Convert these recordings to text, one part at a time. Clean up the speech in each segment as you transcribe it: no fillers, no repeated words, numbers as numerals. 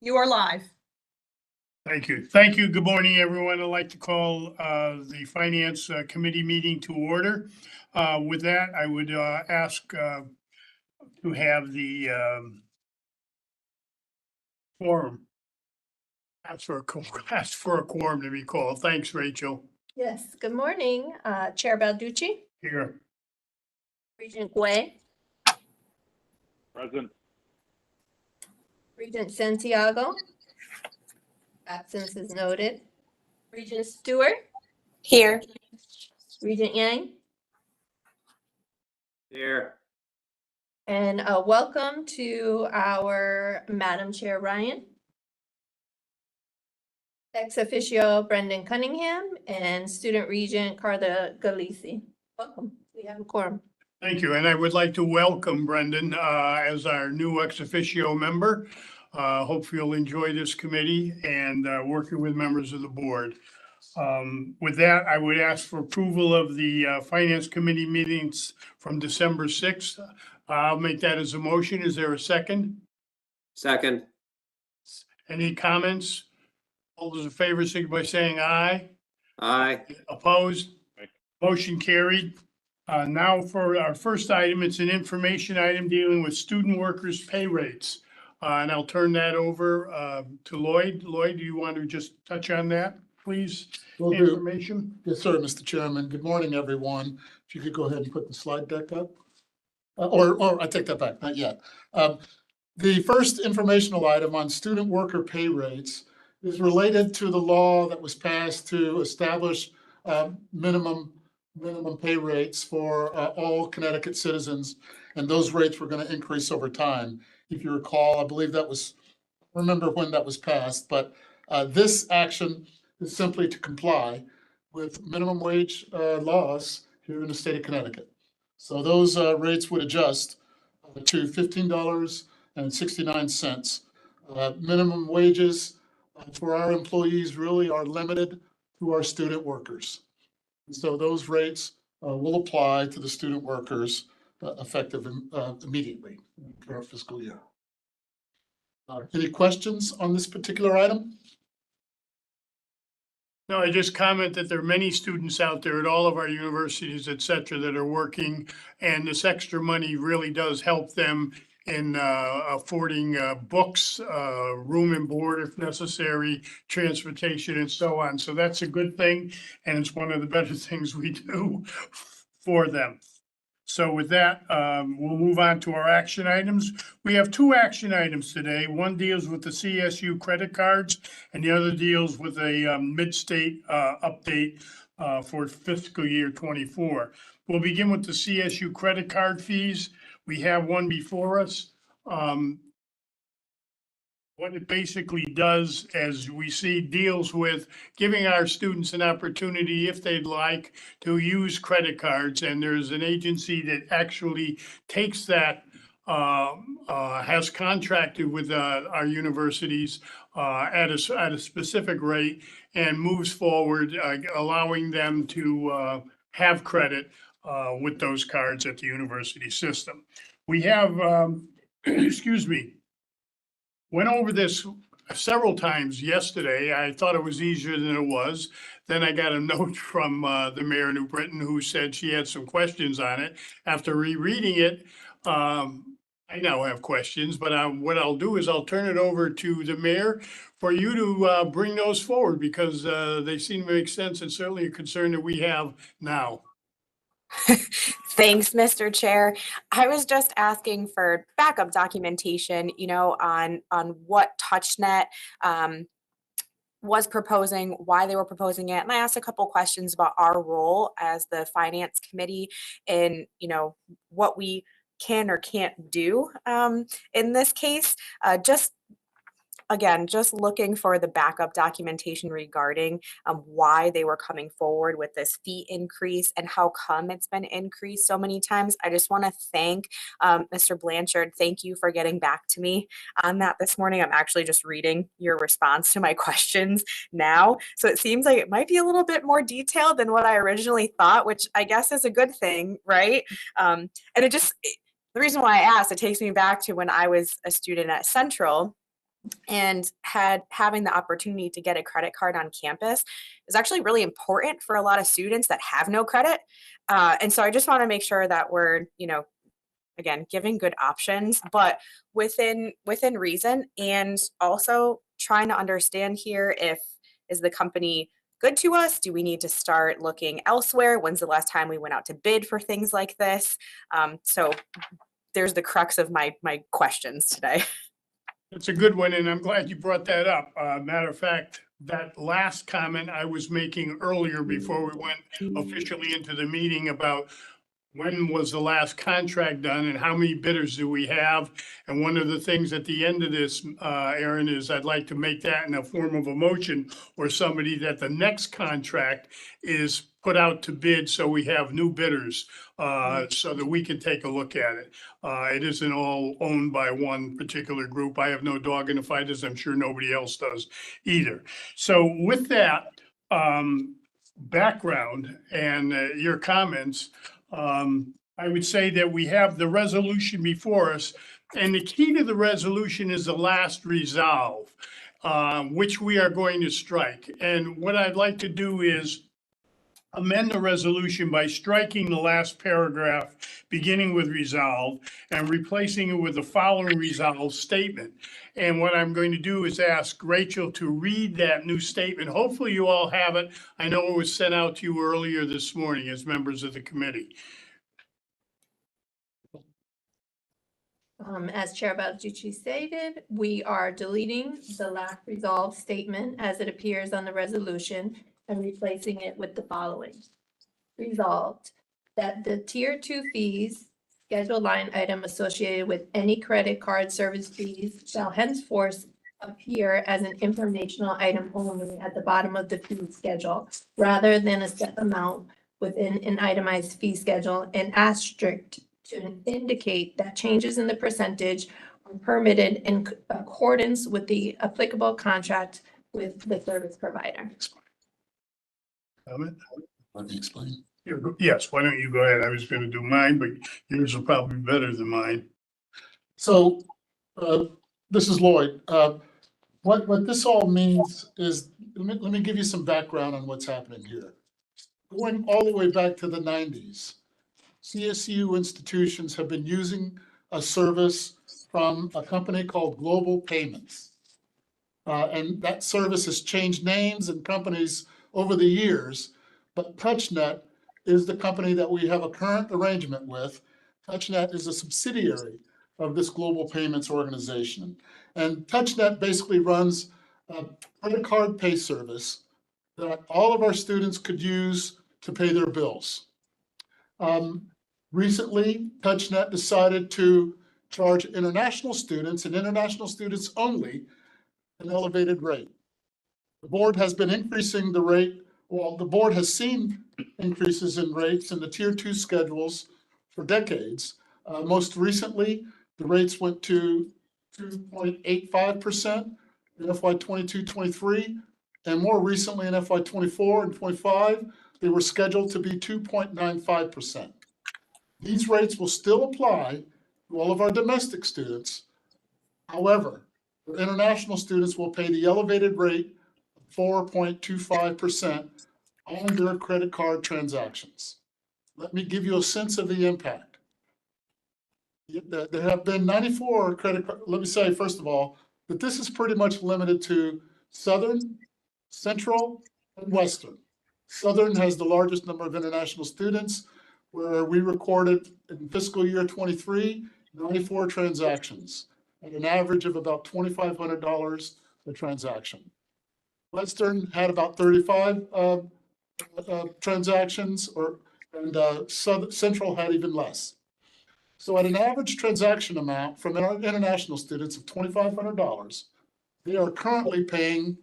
You are live. Thank you. Thank you. Good morning, everyone. I'd like to call the Finance Committee meeting to order. With that, I would ask to have the quorum. Ask for a quorum to be called. Thanks, Rachel. Yes, good morning, Chair Balducci, Here. Regent Gui, Present. Regent Santiago. Absence is noted. Regent Stewart, Here. Regent Yang, Here. and welcome to our Madam Chair Ryan, ex officio Brendan Cunningham, and Student Regent Carla Galisi. Welcome. We have a quorum. Thank you. And I would like to welcome Brendan as our new ex officio member. Hope you'll enjoy this committee and working with members of the board. With that, I would ask for approval of the Finance Committee meetings from December 6th. I'll make that as a motion. Is there a second? Second. Any comments? All those in favor, signify by saying aye. Aye. Opposed? Aye. Motion carried. Now for our first item, it's an information item dealing with student workers' pay rates. And I'll turn that over to Lloyd. Lloyd, do you want to just touch on that, please? Will do. Information? Yes, sir, Mr. Chairman. Good morning, everyone. If you could go ahead and put the slide deck up. Or I take that back, not yet. The first informational item on student worker pay rates is related to the law that was passed to establish minimum pay rates for all Connecticut citizens. And those rates were going to increase over time. If you recall, I believe that was, remember when that was passed, but this action is simply to comply with minimum wage laws here in the state of Connecticut. So those rates would adjust to $15.69. Minimum wages for our employees really are limited to our student workers. So those rates will apply to the student workers effective immediately for our fiscal year. Any questions on this particular item? No, I just comment that there are many students out there at all of our universities, et cetera, that are working. And this extra money really does help them in affording books, room and board if necessary, transportation and so on. So that's a good thing. And it's one of the better things we do for them. So with that, we'll move on to our action items. We have two action items today. One deals with the CSU credit cards and the other deals with a mid-state update for fiscal year 24. We'll begin with the CSU credit card fees. We have one before us. What it basically does, as we see, deals with giving our students an opportunity, if they'd like, to use credit cards. And there's an agency that actually takes that, has contracted with our universities at a specific rate and moves forward, allowing them to have credit with those cards at the university system. We have, excuse me, went over this several times yesterday. I thought it was easier than it was. Then I got a note from the mayor of New Britain who said she had some questions on it. After rereading it, I now have questions, but what I'll do is I'll turn it over to the mayor for you to bring those forward because they seem to make sense and certainly a concern that we have now. Thanks, Mr. Chair. I was just asking for backup documentation, on what TouchNet was proposing, why they were proposing it. And I asked a couple questions about our role as the Finance Committee in, what we can or can't do in this case. Just looking for the backup documentation regarding why they were coming forward with this fee increase and how come it's been increased so many times. I just want to thank Mr. Blanchard. Thank you for getting back to me on that this morning. I'm actually just reading your response to my questions now. So it seems like it might be a little bit more detailed than what I originally thought, which I guess is a good thing, right? And the reason why I asked, it takes me back to when I was a student at Central. and having the opportunity to get a credit card on campus is actually really important for a lot of students that have no credit. And so I just want to make sure that we're, again, giving good options, but within reason, and also trying to understand here, is the company good to us? Do we need to start looking elsewhere? When's the last time we went out to bid for things like this? So there's the crux of my questions today. It's a good one, and I'm glad you brought that up. Matter of fact, that last comment I was making earlier before we went officially into the meeting about when was the last contract done and how many bidders do we have? And one of the things at the end of this, Aaron, is I'd like to make that in a form of a motion or somebody that the next contract is put out to bid so we have new bidders, so that we can take a look at it. It isn't all owned by one particular group. I have no dog in the fight, as I'm sure nobody else does either. So with that background and your comments, I would say that we have the resolution before us, and the key to the resolution is the last resolve, which we are going to strike. And what I'd like to do is amend the resolution by striking the last paragraph, beginning with resolve, and replacing it with the following resolve statement. And what I'm going to do is ask Rachel to read that new statement. Hopefully you all have it. I know it was sent out to you earlier this morning as members of the committee. As Chair Balducci stated, we are deleting the last resolve statement as it appears on the resolution and replacing it with the following. Resolved that the Tier 2 fees schedule line item associated with any credit card service fees shall henceforth appear as an informational item only at the bottom of the fee schedule, rather than a set amount within an itemized fee schedule, and asterisk to indicate that changes in the percentage are permitted in accordance with the applicable contract with the service provider. Comment? Let me explain. Yes, why don't you go ahead? I was going to do mine, but yours will probably be better than mine. So this is Lloyd. What this all means is, let me give you some background on what's happening here. Going all the way back to the 90s, CSU institutions have been using a service from a company called Global Payments. And that service has changed names and companies over the years, but TouchNet is the company that we have a current arrangement with. TouchNet is a subsidiary of this Global Payments organization. And TouchNet basically runs a credit card pay service that all of our students could use to pay their bills. Recently, TouchNet decided to charge international students and international students only an elevated rate. The board has been increasing the rate. Well, the board has seen increases in rates in the Tier 2 schedules for decades. Most recently, the rates went to 2.85% in FY 22-23, and more recently in FY 24 and 25, they were scheduled to be 2.95%. These rates will still apply to all of our domestic students. However, for international students will pay the elevated rate of 4.25% on their credit card transactions. Let me give you a sense of the impact. There have been 94 credit cards. Let me say, first of all, that this is pretty much limited to Southern, Central, and Western. Southern has the largest number of international students, where we recorded in fiscal year 23, 94 transactions at an average of about $2,500 a transaction. Western had about 35 transactions, and Central had even less. So at an average transaction amount from our international students of $2,500, they are currently paying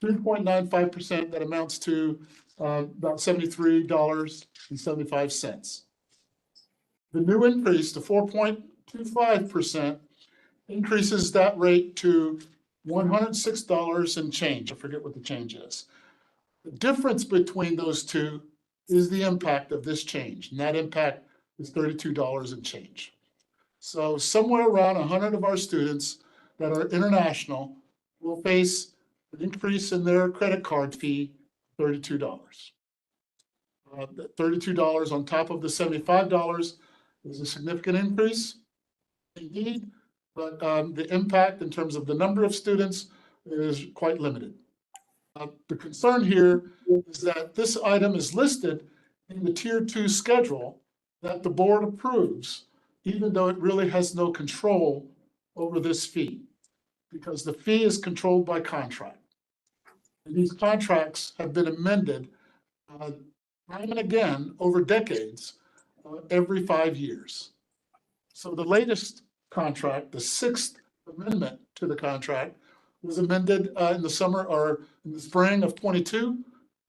3.95%. That amounts to about $73.75. The new increase to 4.25% increases that rate to $106 and change. I forget what the change is. The difference between those two is the impact of this change, and that impact is $32 and change. So somewhere around 100 of our students that are international will face an increase in their credit card fee, $32. $32 on top of the $75 is a significant increase indeed, but the impact in terms of the number of students is quite limited. The concern here is that this item is listed in the Tier 2 schedule that the board approves, even though it really has no control over this fee, because the fee is controlled by contract. And these contracts have been amended time and again over decades, every 5 years. So the latest contract, the sixth amendment to the contract, was amended in the summer or in the spring of 22,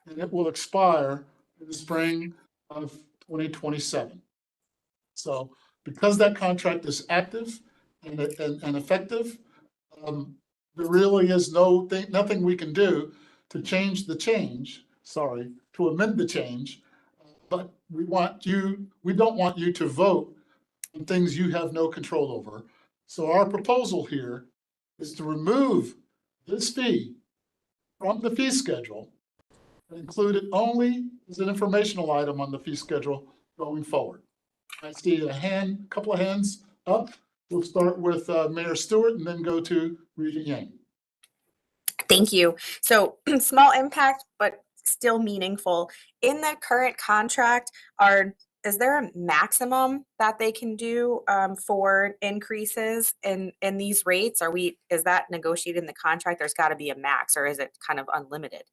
and it will expire in the spring of 2027. So because that contract is active and effective, there really is nothing we can do to change the change, to amend the change. But we don't want you to vote on things you have no control over. So our proposal here is to remove this fee from the fee schedule and include it only as an informational item on the fee schedule going forward. I see a couple of hands up. We'll start with Mayor Stewart and then go to Regent Yang. Thank you. So small impact, but still meaningful. In the current contract, is there a maximum that they can do for increases in these rates? Is that negotiated in the contract? There's got to be a max, or is it kind of unlimited?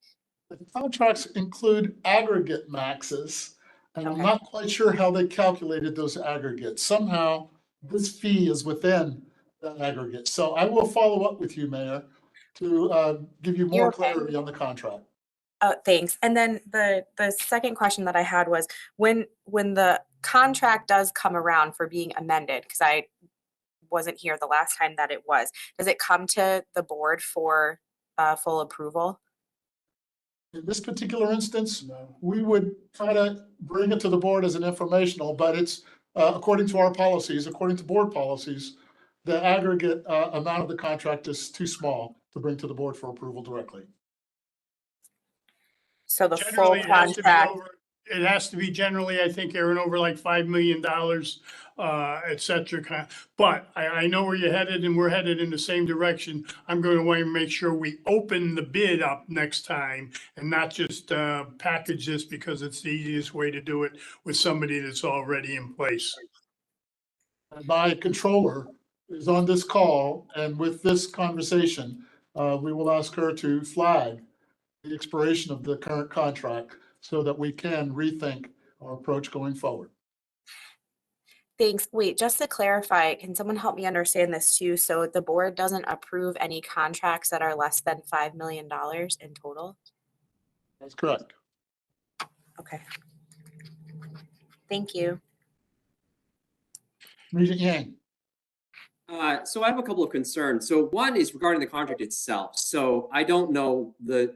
The contracts include aggregate maxes, and I'm Okay. not quite sure how they calculated those aggregates. Somehow this fee is within that aggregate. So I will follow up with you, Mayor, to give you more You're okay. clarity on the contract. Thanks. And then the second question that I had was when the contract does come around for being amended, because I wasn't here the last time that it was, does it come to the board for full approval? In this particular instance, we would try to bring it to the board as an informational, but it's according to our policies, according to board policies, the aggregate amount of the contract is too small to bring to the board for approval directly. So the full Generally, it has to be contract. over, it has to be generally, I think, Aaron, over like $5 million, et cetera. But I know where you're headed and we're headed in the same direction. I'm going to want to make sure we open the bid up next time and not just package this because it's the easiest way to do it with somebody that's already in place. My controller is on this call, and with this conversation, we will ask her to flag the expiration of the current contract so that we can rethink our approach going forward. Thanks. Wait, just to clarify, can someone help me understand this too? So the board doesn't approve any contracts that are less than $5 million in total? That's correct. Okay. Thank you. Regent Yang. So I have a couple of concerns. So one is regarding the contract itself. So I don't know the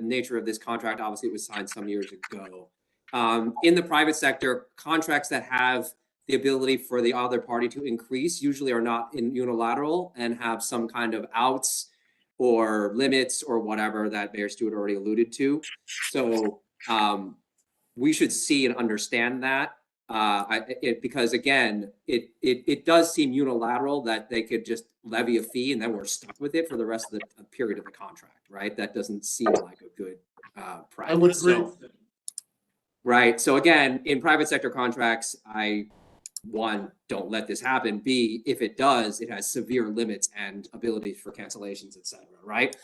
nature of this contract. Obviously, it was signed some years ago. In the private sector, contracts that have the ability for the other party to increase usually are not unilateral and have some kind of outs or limits or whatever that Mayor Stewart already alluded to. So we should see and understand that. Because again, it does seem unilateral that they could just levy a fee and then we're stuck with it for the rest of the period of the contract, right? That doesn't seem like a good practice. I would agree. Right. So again, in private sector contracts, one, don't let this happen. B, if it does, it has severe limits and abilities for cancellations, et cetera, right?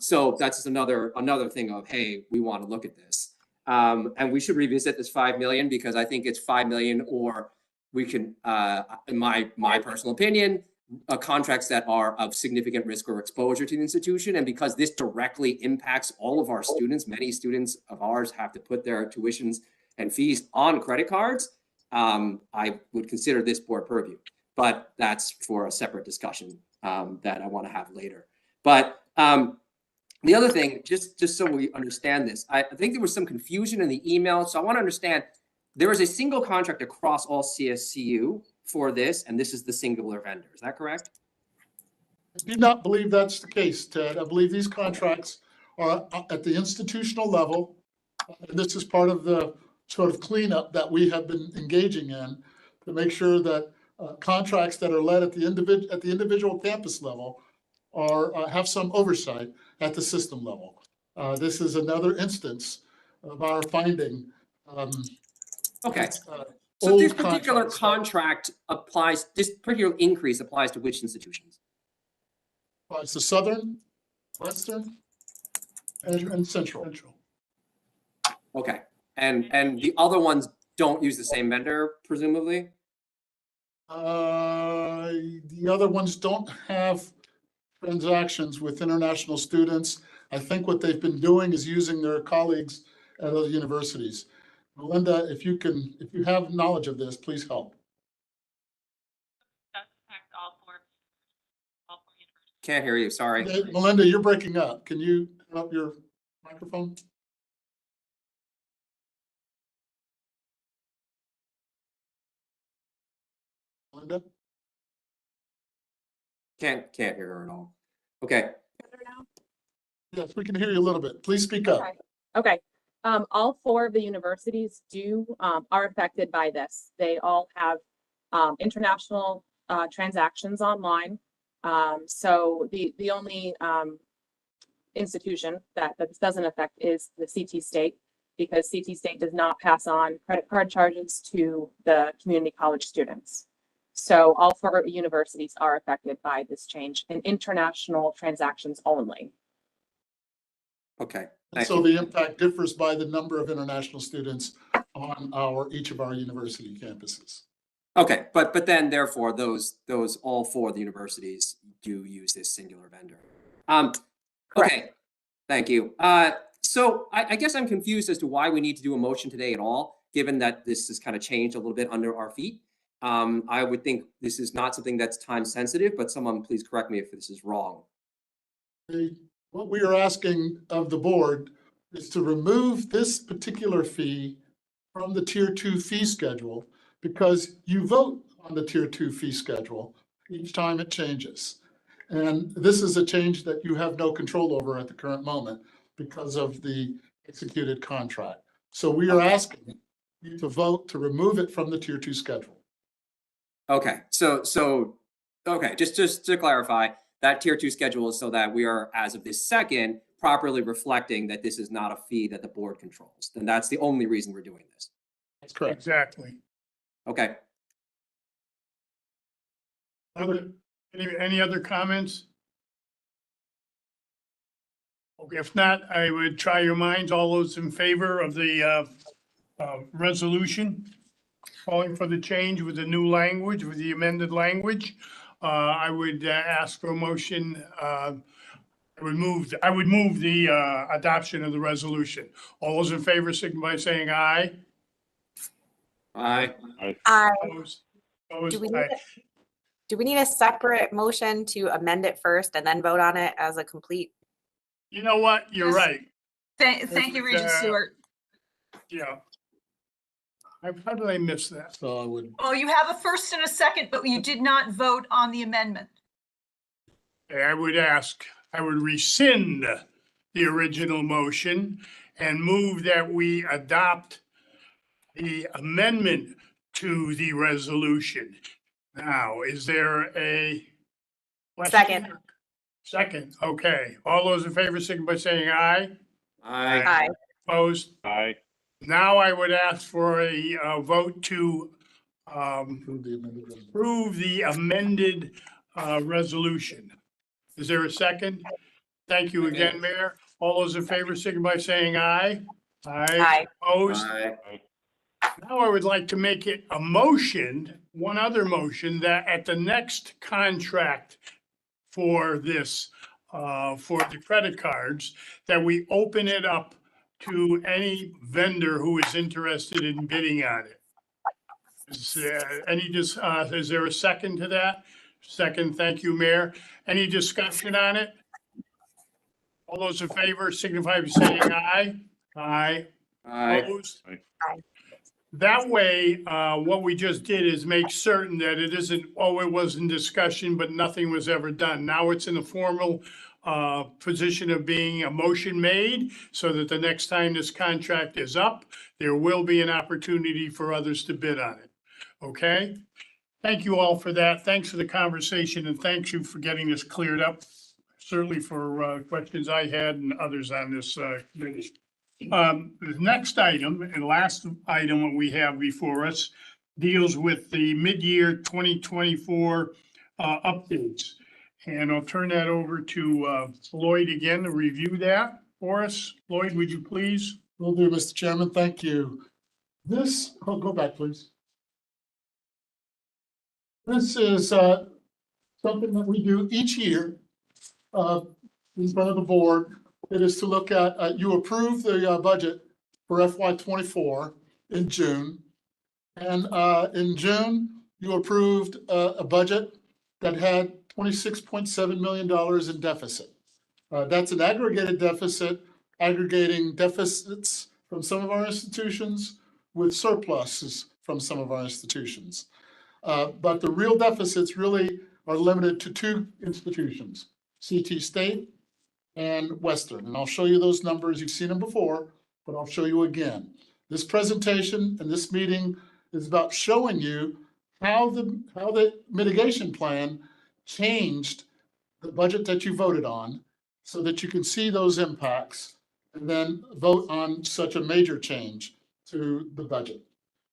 So that's just another thing of, hey, we want to look at this. And we should revisit this 5 million because I think it's 5 million, or we can, in my personal opinion, contracts that are of significant risk or exposure to the institution. And because this directly impacts all of our students, many students of ours have to put their tuitions and fees on credit cards. I would consider this board purview, but that's for a separate discussion that I want to have later. But the other thing, just so we understand this, I think there was some confusion in the email. So I want to understand, there is a single contract across all CSCU for this, and this is the singular vendor. Is that correct? I do not believe that's the case, Ted. I believe these contracts are at the institutional level. And this is part of the sort of cleanup that we have been engaging in to make sure that contracts that are led at the individual campus level are have some oversight at the system level. This is another instance of our finding. Okay. uh, So this old particular contracts. contract applies, this particular increase applies to which institutions? It's the Southern, Western, and Central. Okay, and the other ones don't use the same vendor, presumably? The other ones don't have transactions with international students. I think what they've been doing is using their colleagues at other universities. Melinda, if you have knowledge of this, please help. Can't hear you, sorry. Melinda, you're breaking up. Can you turn up your microphone? Melinda? Can't hear her at all. Okay, Yes, we can hear you a little bit. Please speak up. Okay. All four of the universities are affected by this. They all have international transactions online. So the only institution that this doesn't affect is the CT State, because CT State does not pass on credit card charges to the community college students. So all four universities are affected by this change in international transactions only. okay. And Thank so you. the impact differs by the number of international students on each of our university campuses. Okay, but then therefore, those all four of the universities do use this singular vendor. Okay, thank you. So I guess I'm confused as to why we need to do a motion today at all, given that this has kind of changed a little bit under our feet. I would think this is not something that's time sensitive, but someone please correct me if this is wrong. What we are asking of the board is to remove this particular fee from the Tier 2 fee schedule, because you vote on the Tier 2 fee schedule each time it changes. And this is a change that you have no control over at the current moment because of the executed contract. So we are asking you to vote to remove it from the Tier 2 schedule. Okay, so okay, just to clarify, that Tier 2 schedule is so that we are, as of this second, properly reflecting that this is not a fee that the board controls. And that's the only reason we're doing this. That's correct. Exactly. Okay. Any other comments? Okay, if not, I would try your minds. All those in favor of the resolution, calling for the change with the new language, with the amended language, I would ask for a motion. I would move the adoption of the resolution. All those in favor signify by saying aye. Aye. Opposed? Do we Opposed? need Aye. Do we need a separate motion to amend it first and then vote on it as a complete? You know what? You're Yes. right. Thank you, Regent Stewart. Yeah. How did I miss that? So I would, Oh, you have a first and a second, but you did not vote on the amendment. I would rescind the original motion and move that we adopt the amendment to the resolution. Now, is there a question? Second. Second, okay. All those in favor, signify by saying aye. Aye. Aye. Opposed? Aye. Now I would ask for a vote to approve the amended resolution. approve the amended resolution. Is there a second? Thank you again, Mayor. All those in favor, signify by saying aye. Aye. Opposed? Aye. Now I would like to make it a motion, one other motion, that at the next contract for this, for the credit cards, that we open it up to any vendor who is interested in bidding on it. Is there a second to that? Second, thank you, Mayor. Any discussion on it? All those in favor signify by saying aye. Aye. Aye. Opposed? Aye. Aye. That way, what we just did is make certain that it isn't, oh, it was in discussion, but nothing was ever done. Now it's in a formal position of being a motion made, so that the next time this contract is up, there will be an opportunity for others to bid on it. Okay? Thank you all for that. Thanks for the conversation, and thanks you for getting this cleared up. Certainly for questions I had and others on this committee. The next item and last item that we have before us deals with the mid-year 2024 updates. And I'll turn that over to Lloyd again to review that for us. Lloyd, would you please? Will do, Mr. Chairman. Thank you. This, oh, go back, please. This is something that we do each year in front of the board. It is to look at, you approve the budget for FY24 in June. And in June, you approved a budget that had $26.7 million in deficit. That's an aggregated deficit, aggregating deficits from some of our institutions with surpluses from some of our institutions. But the real deficits really are limited to two institutions, CT State and Western. And I'll show you those numbers. You've seen them before, but I'll show you again. This presentation and this meeting is about showing you how the mitigation plan changed the budget that you voted on, so that you can see those impacts and then vote on such a major change to the budget.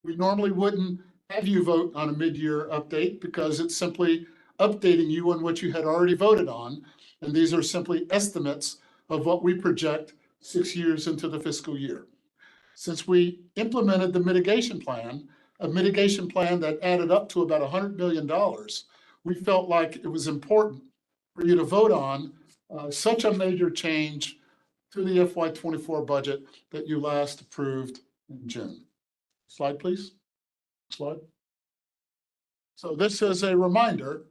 We normally wouldn't have you vote on a mid-year update because it's simply updating you on what you had already voted on. And these are simply estimates of what we project 6 years into the fiscal year. Since we implemented the mitigation plan, a mitigation plan that added up to about $100 million, we felt like it was important for you to vote on such a major change to the FY24 budget that you last approved in June. Slide, please. Slide. So this is a reminder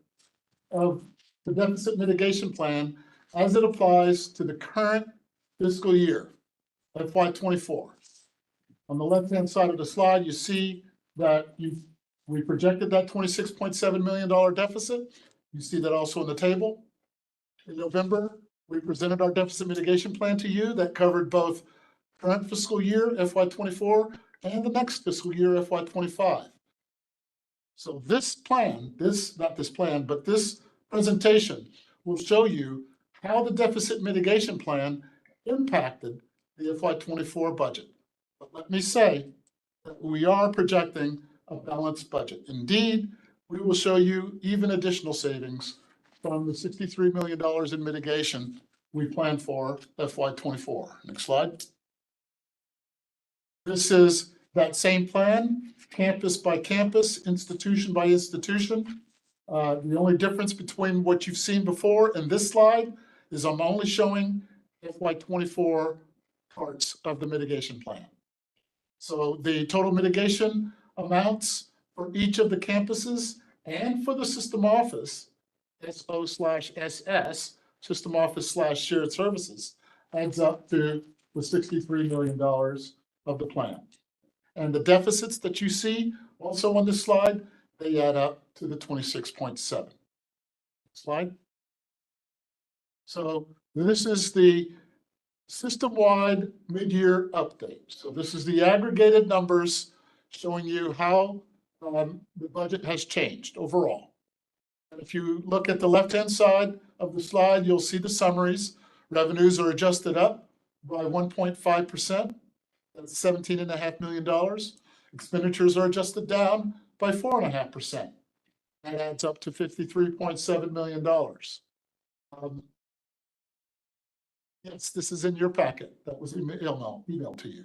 of the deficit mitigation plan as it applies to the current fiscal year, FY24. On the left-hand side of the slide, you see that we projected that $26.7 million deficit. You see that also in the table. In November, we presented our deficit mitigation plan to you that covered both current fiscal year, FY24, and the next fiscal year, FY25. So this plan, not this plan, but this presentation will show you how the deficit mitigation plan impacted the FY24 budget. But let me say that we are projecting a balanced budget. Indeed, we will show you even additional savings from the $63 million in mitigation we plan for FY24. Next slide. This is that same plan, campus by campus, institution by institution. The only difference between what you've seen before and this slide is I'm only showing FY24 parts of the mitigation plan. So the total mitigation amounts for each of the campuses and for the system office, SO/SS, system office/shared services, adds up to the $63 million of the plan. And the deficits that you see also on this slide, they add up to the 26.7. Slide. So this is the system-wide mid-year update. So this is the aggregated numbers showing you how the budget has changed overall. And if you look at the left-hand side of the slide, you'll see the summaries. Revenues are adjusted up by 1.5%. That's $17.5 million. Expenditures are adjusted down by 4.5%. That adds up to $53.7 million. Yes, this is in your packet. That was emailed to you.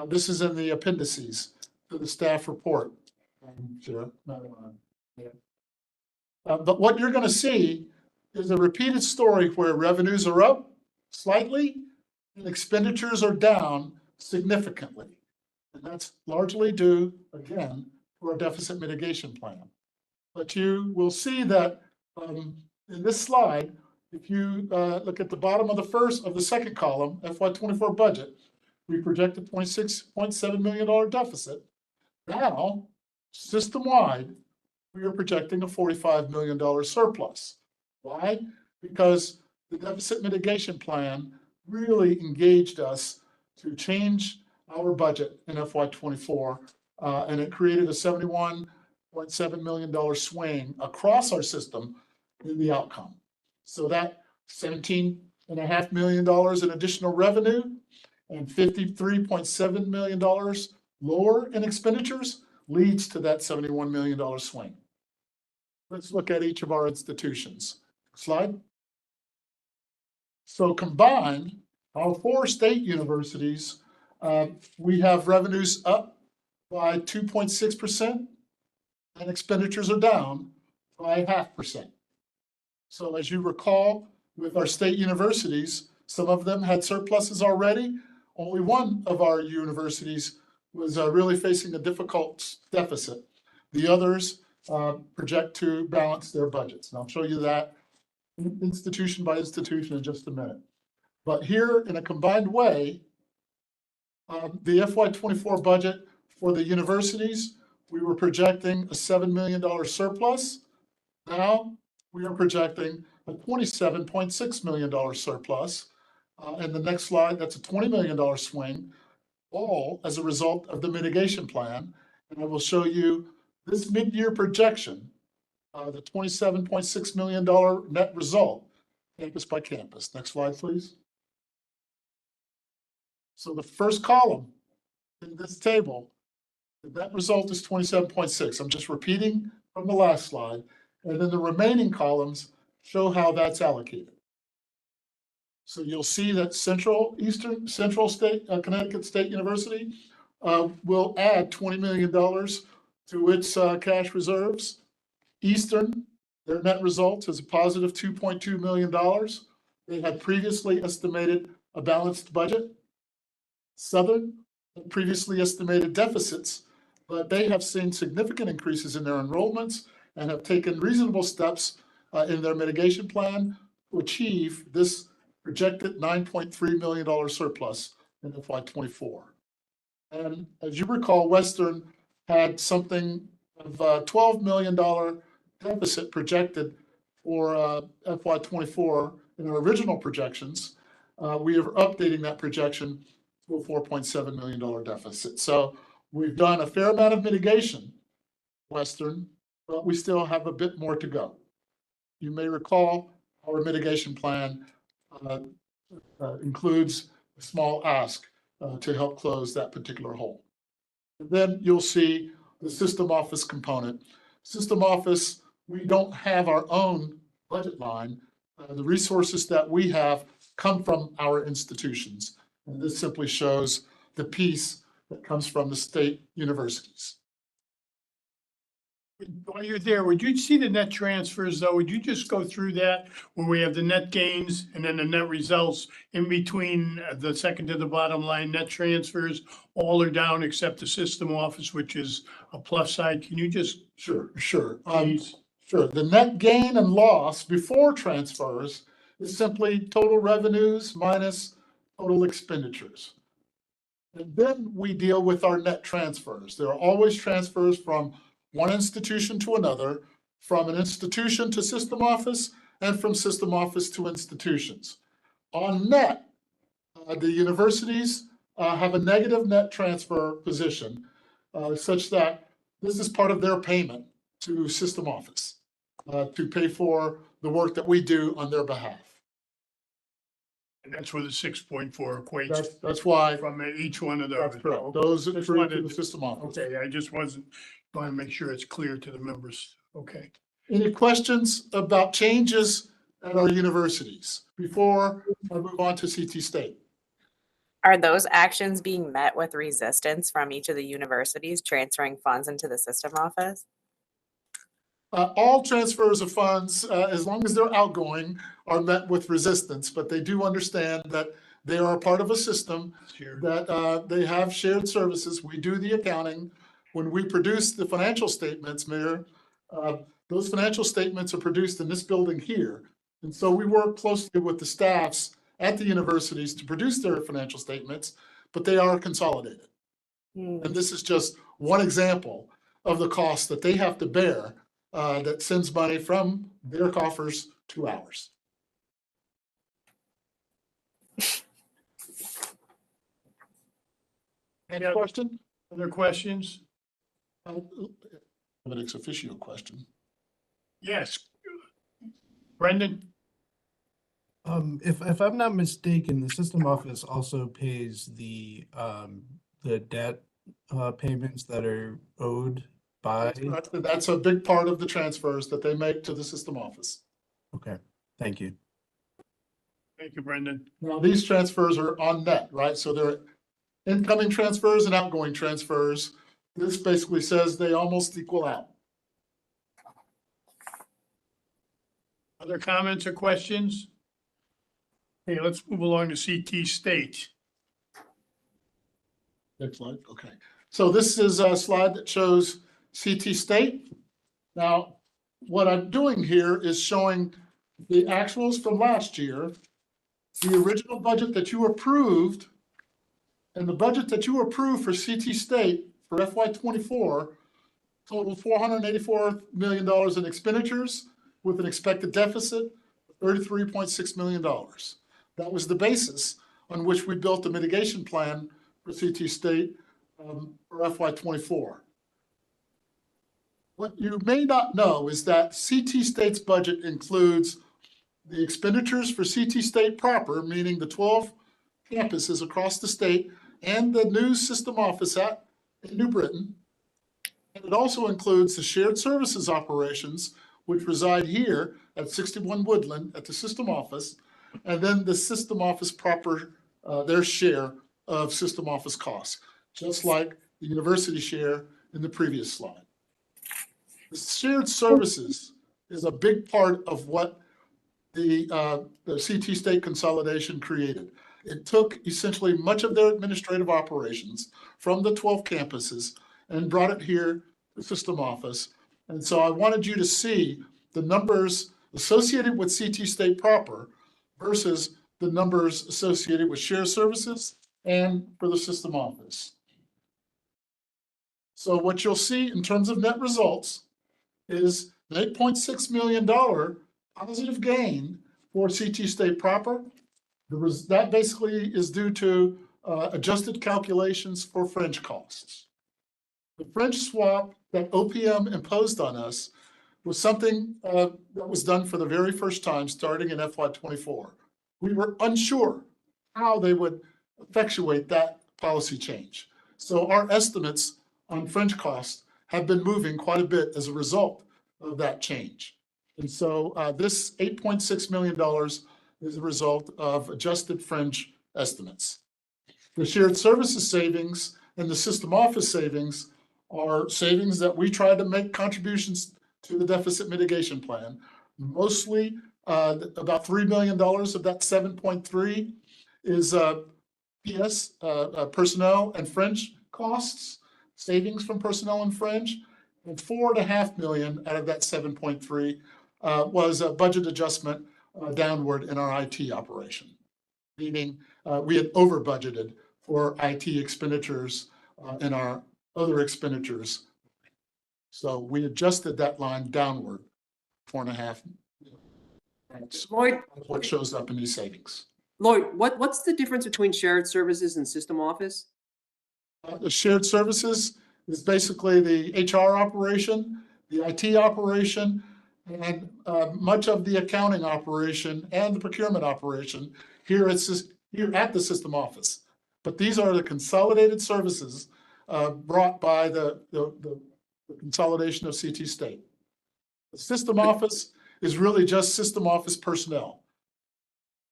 This is in the appendices to the staff report. Sure. But what you're going to see is a repeated story where revenues are up slightly and expenditures are down significantly. And that's largely due, again, to our deficit mitigation plan. But you will see that in this slide, if you look at the bottom of the second column, FY24 budget, we projected $26.7 million deficit. Now, system-wide, we are projecting a $45 million surplus. Why? Because the deficit mitigation plan really engaged us to change our budget in FY '24, and it created a $71.7 million swing across our system in the outcome. So that $17.5 million in additional revenue and $53.7 million lower in expenditures leads to that $71 million swing. Let's look at each of our institutions. Slide. So combined, our 4 state universities, we have revenues up by 2.6% and expenditures are down by 0.5%. So as you recall, with our state universities, some of them had surpluses already. Only one of our universities was really facing a difficult deficit. The others project to balance their budgets. And I'll show you that institution by institution in just a minute. But here in a combined way, the FY '24 budget for the universities, we were projecting a $7 million surplus. Now we are projecting a $27.6 million surplus. And the next slide, that's a $20 million swing, all as a result of the mitigation plan. And I will show you this mid-year projection, the $27.6 million net result, campus by campus. Next slide, please. So the first column in this table, the net result is 27.6. I'm just repeating from the last slide. And then the remaining columns show how that's allocated. So you'll see that Central State, Connecticut State University will add $20 million to its cash reserves. Eastern, their net result is a positive $2.2 million. They had previously estimated a balanced budget. Southern had previously estimated deficits, but they have seen significant increases in their enrollments and have taken reasonable steps in their mitigation plan to achieve this projected $9.3 million surplus in FY '24. And as you recall, Western had something of a $12 million deficit projected for FY '24 in our original projections. We are updating that projection to a $4.7 million deficit. So we've done a fair amount of mitigation, Western, but we still have a bit more to go. You may recall our mitigation plan includes a small ask to help close that particular hole. And then you'll see the system office component. System office, we don't have our own budget line. The resources that we have come from our institutions. And this simply shows the piece that comes from the state universities. While you're there, would you see the net transfers though? Would you just go through that where we have the net gains and then the net results in between the second to the bottom line, net transfers, all are down except the system office, which is a plus side. Can you just? Sure. Please? Sure. The net gain and loss before transfers is simply total revenues minus total expenditures. And then we deal with our net transfers. There are always transfers from one institution to another, from an institution to system office, and from system office to institutions. On net, the universities have a negative net transfer position, such that this is part of their payment to system office to pay for the work that we do on their behalf. And that's where the 6.4 equates That's why. from each one of those. That's correct. Those are Just true to wanted- the system office. Okay, I just want to make sure it's clear to the members. Okay. Any questions about changes at our universities before I move on to CT State? Are those actions being met with resistance from each of the universities transferring funds into the system office? All transfers of funds, as long as they're outgoing, are met with resistance, but they do understand that they are a part of a system, Sure. that they have shared services. We do the accounting. When we produce the financial statements, Mayor, those financial statements are produced in this building here. And so we work closely with the staffs at the universities to produce their financial statements, but they are consolidated. Hmm. And this is just one example of the cost that they have to bear that sends money from their coffers to ours. Any question? Other questions? An ex officio question. Yes. Brendan? If I'm not mistaken, the system office also pays the debt payments that are owed by. That's a big part of the transfers that they make to the system office. Okay, thank you. Thank you, Brendan. Now, these transfers are on net, right? So they're incoming transfers and outgoing transfers. This basically says they almost equal out. Other comments or questions? Okay, let's move along to CT State. Next slide. Okay. So this is a slide that shows CT State. Now, what I'm doing here is showing the actuals from last year, the original budget that you approved, and the budget that you approved for CT State for FY24 totaled $484 million in expenditures with an expected deficit of $33.6 million. That was the basis on which we built the mitigation plan for CT State for FY24. What you may not know is that CT State's budget includes the expenditures for CT State proper, meaning the 12 campuses across the state and the new system office in New Britain. And it also includes the shared services operations, which reside here at 61 Woodland at the system office, and then the system office proper, their share of system office costs, just like the university share in the previous slide. The shared services is a big part of what the CT State consolidation created. It took essentially much of their administrative operations from the 12 campuses and brought it here to the system office. And so I wanted you to see the numbers associated with CT State proper versus the numbers associated with shared services and for the system office. So what you'll see in terms of net results is an $8.6 million positive gain for CT State proper. That basically is due to adjusted calculations for fringe costs. The fringe swap that OPM imposed on us was something that was done for the very first time starting in FY24. We were unsure how they would effectuate that policy change. So our estimates on fringe costs have been moving quite a bit as a result of that change. And so this $8.6 million is a result of adjusted fringe estimates. The shared services savings and the system office savings are savings that we tried to make contributions to the deficit mitigation plan. Mostly about $3 million of that 7.3 is PS, personnel and fringe costs, savings from personnel and fringe, and $4.5 million out of that 7.3 was a budget adjustment downward in our IT operation, meaning we had over budgeted for IT expenditures and our other expenditures. So we adjusted that line downward, 4.5. Lloyd, What shows up in these savings. Lloyd, what's the difference between shared services and system office? The shared services is basically the HR operation, the IT operation, and much of the accounting operation and the procurement operation here at the system office. But these are the consolidated services brought by the consolidation of CT State. The system office is really just system office personnel.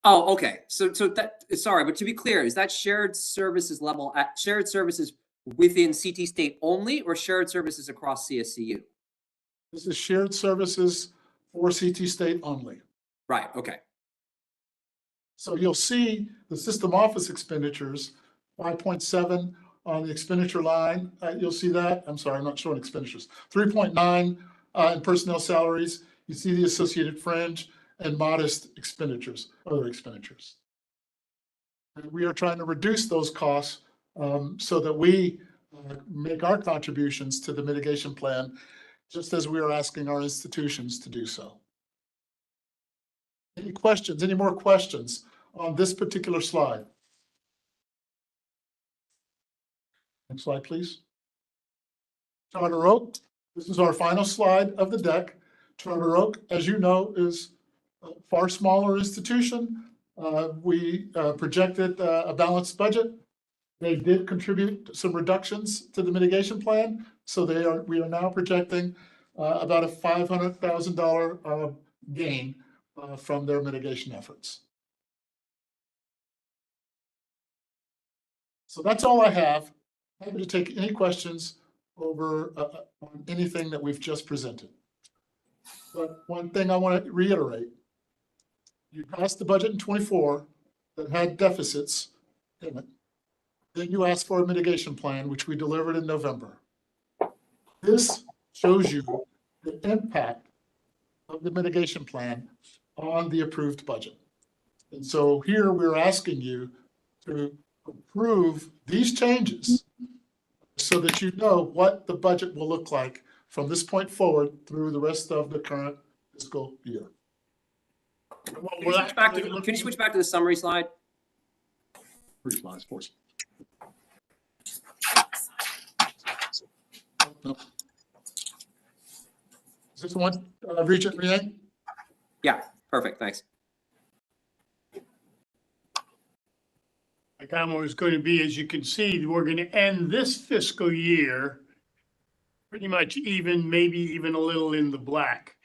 Oh, okay. So that, sorry, but to be clear, is that shared services level at shared services within CT State only or shared services across CSCU? This is shared services for CT State only. Right, okay. So you'll see the system office expenditures, 5.7 on the expenditure line. You'll see that. I'm sorry, I'm not showing expenditures. 3.9 in personnel salaries. You see the associated fringe and modest expenditures, other expenditures. And we are trying to reduce those costs so that we make our contributions to the mitigation plan, just as we are asking our institutions to do so. Any questions, any more questions on this particular slide? Next slide, please. Charter Oak, this is our final slide of the deck. Charter Oak, as you know, is a far smaller institution. We projected a balanced budget. They did contribute some reductions to the mitigation plan. So we are now projecting about a $500,000 gain from their mitigation efforts. So that's all I have. Happy to take any questions over on anything that we've just presented. But one thing I want to reiterate, you passed the budget in 24 that had deficits in it. Then you asked for a mitigation plan, which we delivered in November. This shows you the impact of the mitigation plan on the approved budget. And so here we're asking you to approve these changes so that you know what the budget will look like from this point forward through the rest of the current fiscal year. Can you switch back to the summary slide? Three slides, four. No. Is this the one, Regent Renee? Yeah, perfect, thanks. My comment was going to be, as you can see, we're going to end this fiscal year pretty much even, maybe even a little in the black.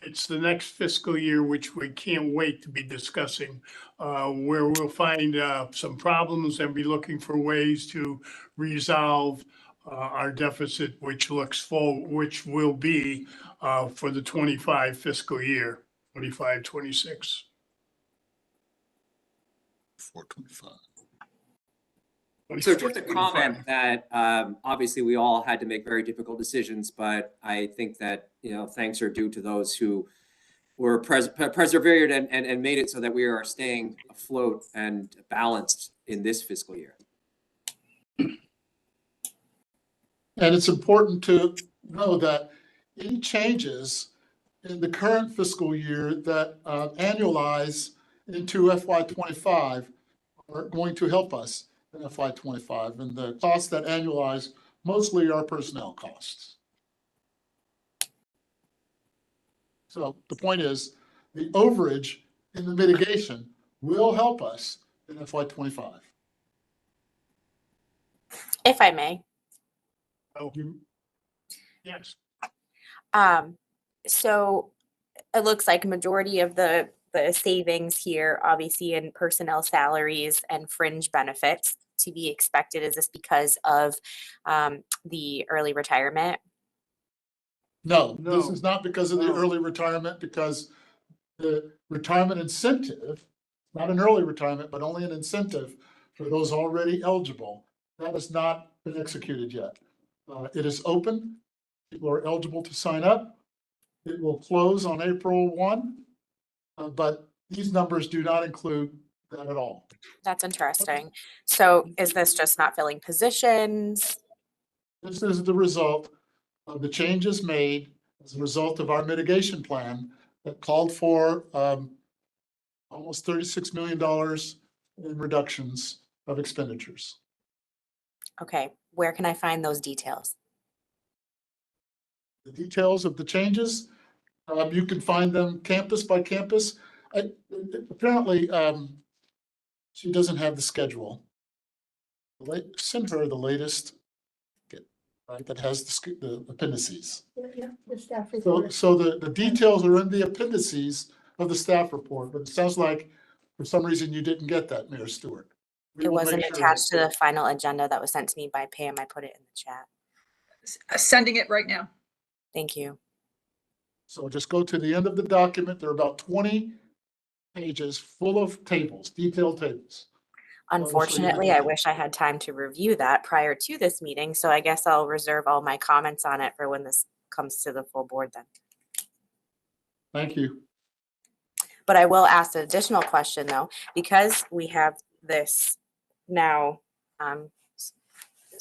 It's the next fiscal year, which we can't wait to be discussing, where we'll find some problems and be looking for ways to resolve our deficit, which will be for the 25 fiscal year, 25, 26. 425. So just a comment that obviously we all had to make very difficult decisions, but I think that, thanks are due to those who were persevered and made it so that we are staying afloat and balanced in this fiscal year. And it's important to know that any changes in the current fiscal year that annualize into FY25 are going to help us in FY25, and the costs that annualize mostly are personnel costs. So the point is, the overage in the mitigation will help us in FY25. If I may. Oh, yes. So it looks like majority of the savings here, obviously in personnel salaries and fringe benefits to be expected. Is this because of the early retirement? No, this is not because of the early retirement, because the retirement incentive, not an early retirement, but only an incentive for those already eligible, that has not been executed yet. It is open. People are eligible to sign up. It will close on April 1, but these numbers do not include that at all. That's interesting. So is this just not filling positions? This is the result of the changes made as a result of our mitigation plan that called for almost $36 million in reductions of expenditures. Okay, where can I find those details? The details of the changes, you can find them campus by campus. Apparently, she doesn't have the schedule. Send her the latest, right, that has the appendices. Yeah, the staff report. So the details are in the appendices of the staff report, but it sounds like for some reason you didn't get that, Mayor Stewart. We It will wasn't make sure attached to that- the final agenda that was sent to me by Pam. I put it in the chat. Sending it right now. Thank you. So just go to the end of the document. There are about 20 pages full of tables, detailed tables. Unfortunately, I wish I had time to review that prior to this meeting, so I guess I'll reserve all my comments on it for when this comes to the full board then. Thank you. But I will ask an additional question though, because we have this now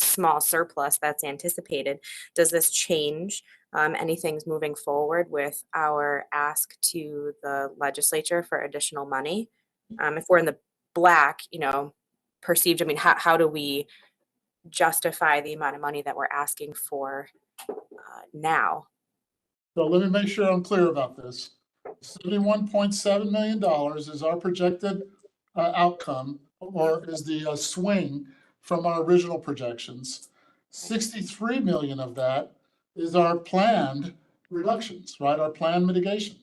small surplus that's anticipated. Does this change anything's moving forward with our ask to the legislature for additional money? If we're in the black, perceived, I mean, how do we justify the amount of money that we're asking for now? So let me make sure I'm clear about this. $71.7 million is our projected outcome, or is the swing from our original projections. 63 million of that is our planned reductions, right? Our planned mitigation.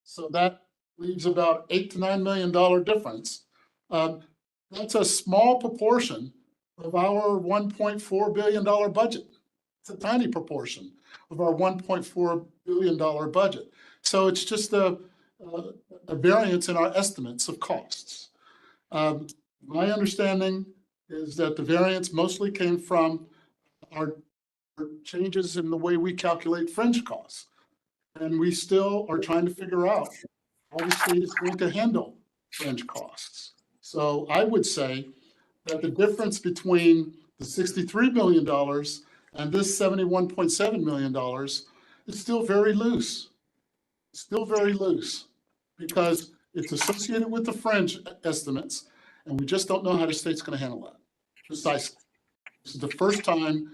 So that leaves about $8 to $9 million difference. That's a small proportion of our $1.4 billion budget. It's a tiny proportion of our $1.4 billion budget. So it's just a variance in our estimates of costs. My understanding is that the variance mostly came from our changes in the way we calculate fringe costs. And we still are trying to figure out how the state is going to handle fringe costs. So I would say that the difference between the $63 million and this $71.7 million is still very loose. Still very loose because it's associated with the fringe estimates, and we just don't know how the state's going to handle that precisely. This is the first time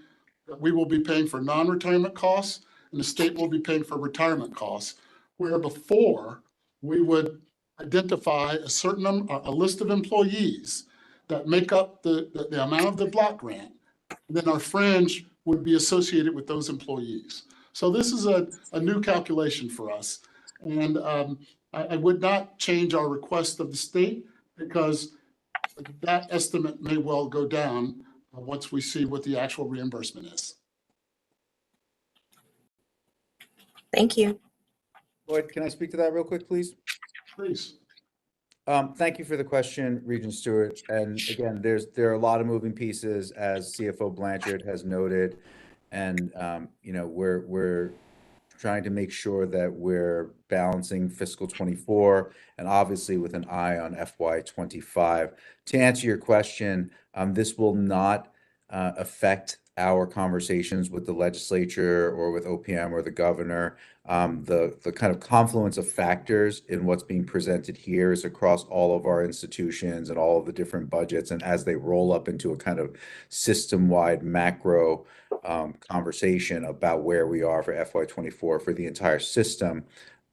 that we will be paying for non-retirement costs, and the state will be paying for retirement costs, where before we would identify a list of employees that make up the amount of the block grant, and then our fringe would be associated with those employees. So this is a new calculation for us. And I would not change our request of the state because that estimate may well go down once we see what the actual reimbursement is. Thank you. Lloyd, can I speak to that real quick, please? Please. Thank you for the question, Regent Stewart. And again, there are a lot of moving pieces, as CFO Blanchard has noted, and we're trying to make sure that we're balancing fiscal 24 and obviously with an eye on FY 25. To answer your question, this will not affect our conversations with the legislature or with OPM or the governor. The kind of confluence of factors in what's being presented here is across all of our institutions and all of the different budgets. And as they roll up into a kind of system-wide macro conversation about where we are for FY24 for the entire system.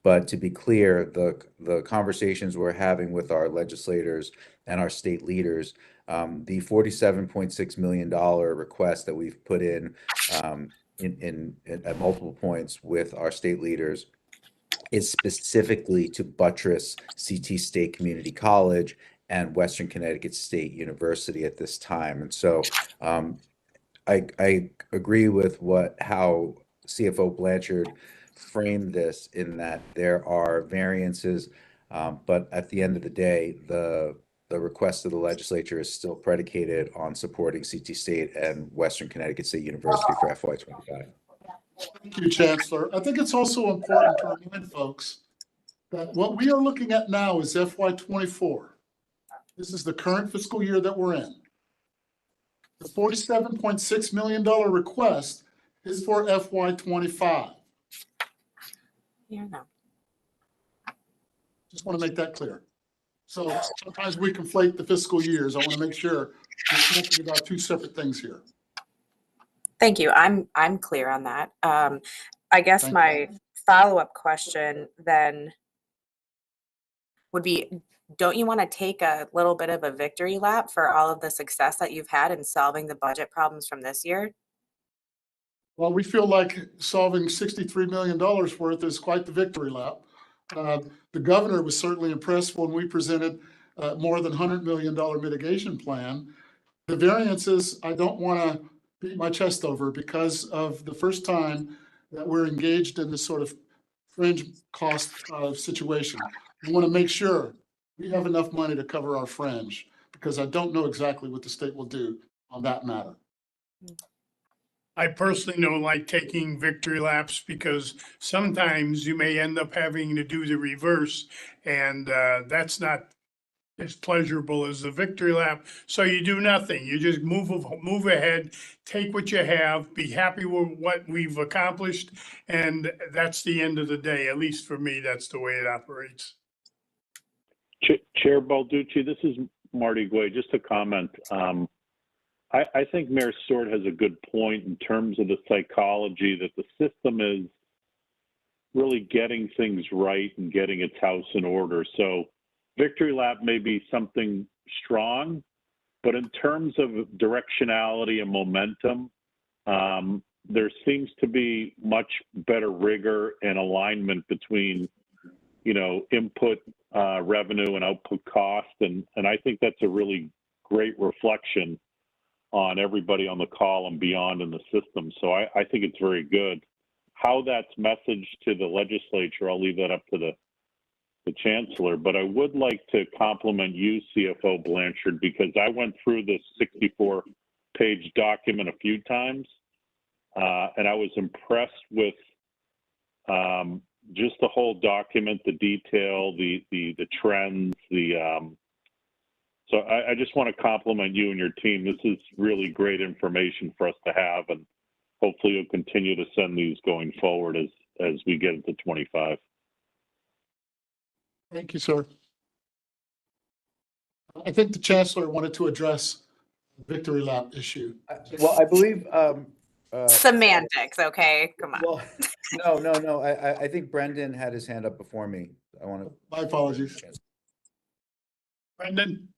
But to be clear, the conversations we're having with our legislators and our state leaders, the $47.6 million request that we've put in at multiple points with our state leaders is specifically to buttress CT State Community College and Western Connecticut State University at this time. And so I agree with how CFO Blanchard framed this, in that there are variances, but at the end of the day, the request of the legislature is still predicated on supporting CT State and Western Connecticut State University for FY25. Thank you, Chancellor. I think it's also important to remind folks that what we are looking at now is FY24. This is the current fiscal year that we're in. The $47.6 million request is for FY25. Yeah, no. Just want to make that clear. So sometimes we conflate the fiscal years. I want to make sure we're talking about two separate things here. Thank you. I'm clear on that. I guess Thank my follow-up question then would be, don't you want to take a little bit of a victory lap for all of the success that you've had in solving the budget problems from this year? Well, we feel like solving $63 million worth is quite the victory lap. The governor was certainly impressed when we presented more than $100 million mitigation plan. The variances, I don't want to beat my chest over because of the first time that we're engaged in this sort of fringe cost situation. We want to make sure we have enough money to cover our fringe, because I don't know exactly what the state will do on that matter. I personally don't like taking victory laps because sometimes you may end up having to do the reverse, and that's not as pleasurable as the victory lap. So you do nothing. You just move ahead, take what you have, be happy with what we've accomplished. And that's the end of the day. At least for me, that's the way it operates. Chair Balducci, this is Marty Guay. Just a comment. I think Mayor Stewart has a good point in terms of the psychology that the system is really getting things right and getting its house in order. So victory lap may be something strong, but in terms of directionality and momentum, there seems to be much better rigor and alignment between, input revenue and output cost. And I think that's a really great reflection on everybody on the call and beyond in the system. So I think it's very good. How that's messaged to the legislature, I'll leave that up to the chancellor, but I would like to compliment you, CFO Blanchard, because I went through this 64-page document a few times, and I was impressed with just the whole document, the detail, the trends, so I just want to compliment you and your team. This is really great information for us to have, and hopefully you'll continue to send these going forward as we get into 25. Thank you, sir. I think the chancellor wanted to address the victory lap issue. Well, I believe, Semantics, okay? Come on. well, no. I think Brendan had his hand up before me. I want to. My apologies. Brendan?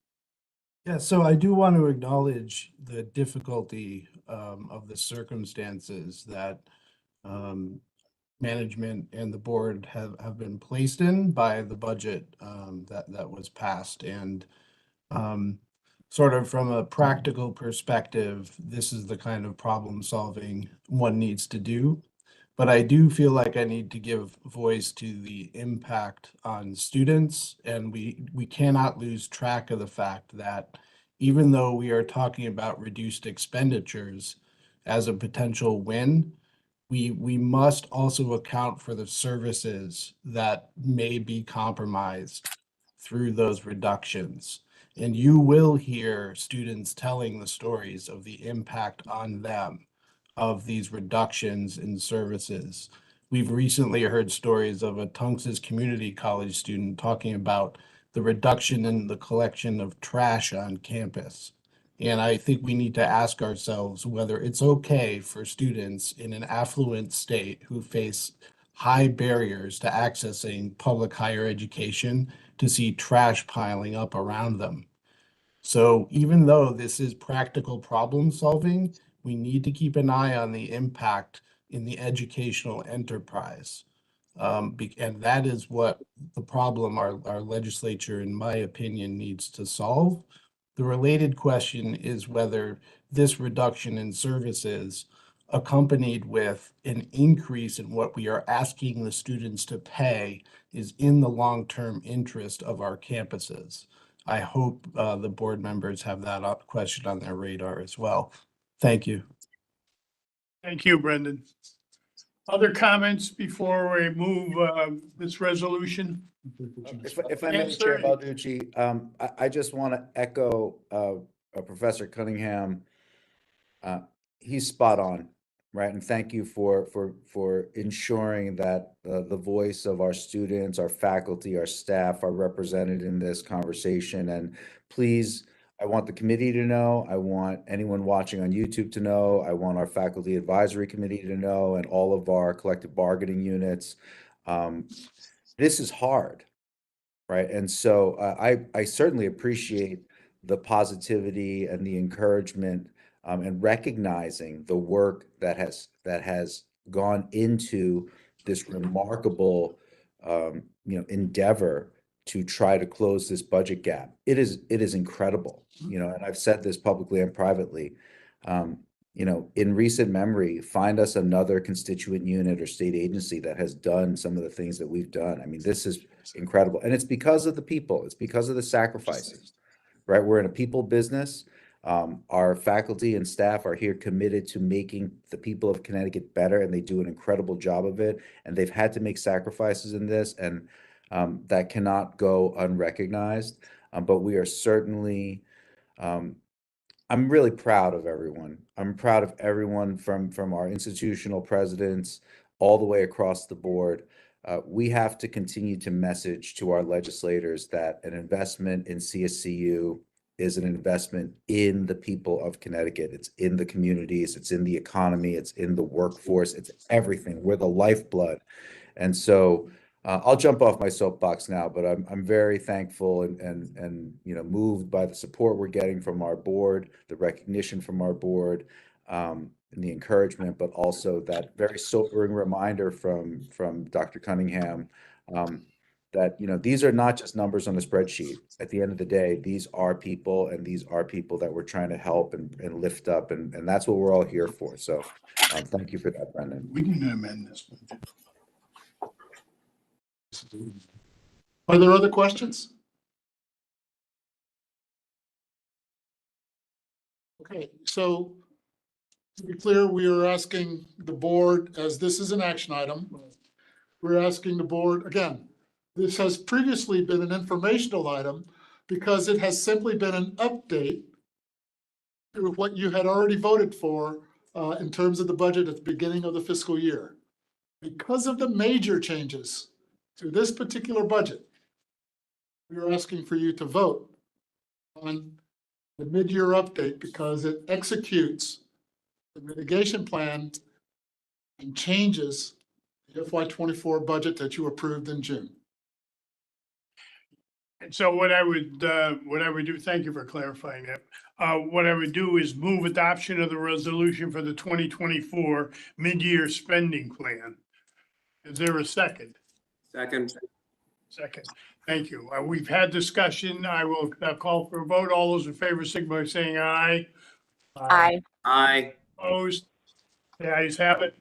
Yeah, so I do want to acknowledge the difficulty of the circumstances that management and the board have been placed in by the budget that was passed. And sort of from a practical perspective, this is the kind of problem solving one needs to do. But I do feel like I need to give voice to the impact on students, and we cannot lose track of the fact that even though we are talking about reduced expenditures as a potential win, we must also account for the services that may be compromised through those reductions. And you will hear students telling the stories of the impact on them of these reductions in services. We've recently heard stories of a Tunx's community college student talking about the reduction in the collection of trash on campus. And I think we need to ask ourselves whether it's okay for students in an affluent state who face high barriers to accessing public higher education to see trash piling up around them. So even though this is practical problem solving, we need to keep an eye on the impact in the educational enterprise. And that is what the problem our legislature, in my opinion, needs to solve. The related question is whether this reduction in services accompanied with an increase in what we are asking the students to pay is in the long-term interest of our campuses. I hope the board members have that question on their radar as well. Thank you. Thank you, Brendan. Other comments before we move this resolution? If I may, Yes, Chair sir. Balducci, I just want to echo Professor Cunningham. He's spot on, right? And thank you for ensuring that the voice of our students, our faculty, our staff are represented in this conversation. And please, I want the committee to know. I want anyone watching on YouTube to know. I want our faculty advisory committee to know, and all of our collective bargaining units. This is hard, right? And so I certainly appreciate the positivity and the encouragement and recognizing the work that has gone into this remarkable endeavor to try to close this budget gap. It is incredible, and I've said this publicly and privately. In recent memory, find us another constituent unit or state agency that has done some of the things that we've done. I mean, this is incredible. And it's because of the people. It's because of the sacrifices, right? We're in a people business. Our faculty and staff are here committed to making the people of Connecticut better, and they do an incredible job of it. And they've had to make sacrifices in this, and that cannot go unrecognized. but we are certainly, I'm really proud of everyone. I'm proud of everyone from our institutional presidents all the way across the board. We have to continue to message to our legislators that an investment in CSCU is an investment in the people of Connecticut. It's in the communities, it's in the economy, it's in the workforce, it's everything. We're the lifeblood. And so I'll jump off my soapbox now, but I'm very thankful and moved by the support we're getting from our board, the recognition from our board, and the encouragement, but also that very sobering reminder from Dr. Cunningham that these are not just numbers on a spreadsheet. At the end of the day, these are people, and these are people that we're trying to help and lift up, and that's what we're all here for. So thank you for that, Brendan. We need to amend this budget. Are there other questions? Okay, so to be clear, we are asking the board, as this is an action item, we're asking the board, again, this has previously been an informational item because it has simply been an update to what you had already voted for in terms of the budget at the beginning of the fiscal year. Because of the major changes to this particular budget, we are asking for you to vote on the mid-year update because it executes the mitigation plan and changes the FY24 budget that you approved in June. And so what I would do, thank you for clarifying that. What I would do is move adoption of the resolution for the 2024 mid-year spending plan. Is there a second? Second. Second. Thank you. We've had discussion. I will call for a vote. All those in favor, signify by saying aye. Aye. Aye. Opposed? The ayes have it.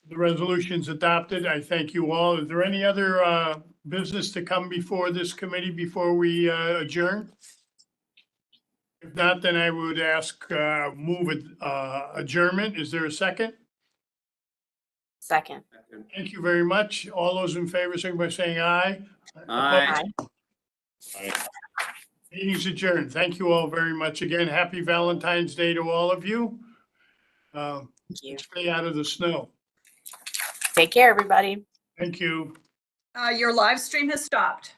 The resolution's adopted. I thank you all. Is there any other business to come before this committee before we adjourn? If not, then I would ask move adjournment. Is there a second? Second. Thank you very much. All those in favor, signify by saying aye. Aye. Meeting's adjourned. Thank you all very much again. Happy Valentine's Day to all of you. Thank you. Stay out of the snow. Take care, everybody. Thank you. Your live stream has stopped.